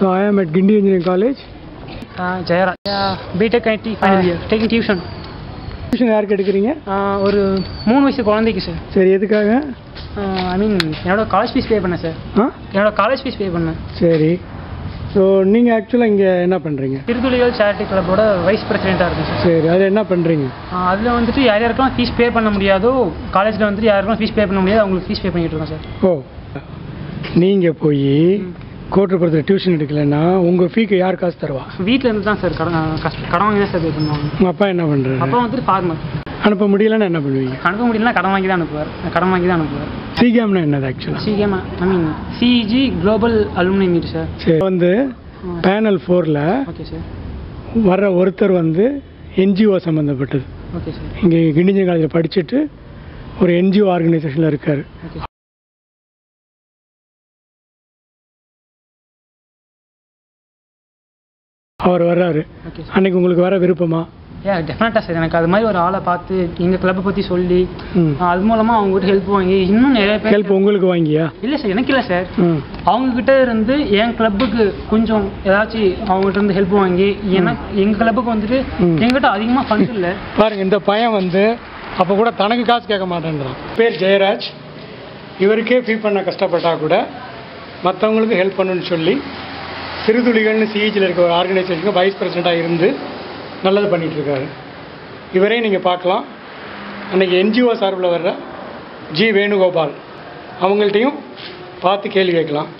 So I am at Gindi Engineering College. Jayara. BTech IT final year. Taking tuition. Tuition யாருக்கு எடுக்கிறீங்க? ஒரு 3 வயசு குழந்தைக்கு சார். சரி, எதுக்காக? ஐ மீன் என்னோட காலேஜ் ஃபீஸ் பே பண்ணேன் சார். என்னோட காலேஜ் ஃபீஸ் பே பண்ணேன். சரி. ஸோ நீங்கள் ஆக்சுவலாக இங்கே என்ன பண்ணுறீங்க? திருத்துளிகள் சேரிட்டி கிளப்போட வைஸ் பிரசிடெண்ட்டாக இருக்கும் சார். சரி, அது என்ன பண்ணுறீங்க? அதில் வந்துட்டு யார் யாருக்கெல்லாம் ஃபீஸ் பே பண்ண முடியாதோ காலேஜில் வந்துட்டு யாருக்கெல்லாம் ஃபீஸ் பே பண்ண முடியாது அவங்களுக்கு ஃபீஸ் பே பண்ணிகிட்டு இருக்கோம் சார். ஓ, நீங்கள் போய் கோட்டப்புறத்தில் டியூஷன் எடுக்கலைன்னா உங்கள் ஃபீக்கு யார் காசு தருவா? வீட்டில் இருந்து தான் சார் கடன் வாங்கி தான் சார் பே பண்ணுவாங்க. உங்கள் அப்பா என்ன பண்ணுறாரு? அப்பா வந்துட்டு ஃபார்மர். அனுப்ப முடியலன்னா என்ன பண்ணுவீங்க? அனுப்ப முடியலன்னா கடன் வாங்கி தான் அனுப்புவார். சிகேம்னா என்னது ஆக்சுவலாக? CGAM I mean CEG global alumni meet sir. சரி, வந்து பேனல் 4ல் ஓகே சார் வர்ற ஒருத்தர் வந்து என்ஜிஓ சம்மந்தப்பட்டது. Okay sir. இங்கே கிண்டிஞ்சன் காலேஜில் படிச்சுட்டு ஒரு என்ஜிஓ ஆர்கனைசேஷனில் இருக்கார். ஓகே. அவர் வர்றாரு. அன்னைக்கு உங்களுக்கு வர விருப்பமா? டெஃபினட்டாக சார். எனக்கு அது மாதிரி ஒரு ஆளை பார்த்து எங்கள் கிளப்பை பற்றி சொல்லி அது மூலமாக அவங்ககிட்ட ஹெல்ப் வாங்கி இன்னும் நிறைய பேர். ஹெல்ப் உங்களுக்கு வாங்கியா? இல்லை சார், எனக்கு இல்லை சார். அவங்கக்கிட்ட இருந்து என் கிளப்புக்கு கொஞ்சம் ஏதாச்சும் அவங்ககிட்ட இருந்து ஹெல்ப் வாங்கி எங்கள் கிளப்புக்கு வந்துட்டு எங்கிட்ட அதிகமாக ஃபண்ட் இல்லை. பாருங்கள், இந்த பையன் வந்து அப்போ கூட தனக்கு காசு கேட்க மாட்டேன்றான். பேர் ஜெயராஜ். இவருக்கே ஃபீல் பண்ண கஷ்டப்பட்டா கூட மற்றவங்களுக்கு ஹெல்ப் பண்ணுன்னு சொல்லி சிறுதுளிகள்னு சிஇஜியில் இருக்க ஒரு ஆர்கனைசேஷனுக்கு வைஸ் பிரசிடெண்ட்டாக இருந்து நல்லது பண்ணிகிட்ருக்காரு. இவரையும் நீங்கள் பார்க்கலாம். அன்றைக்கி என்ஜிஓ சார்பில் வர்ற ஜி வேணுகோபால் அவங்கள்ட்டையும் பார்த்து கேள்வி கேட்கலாம்.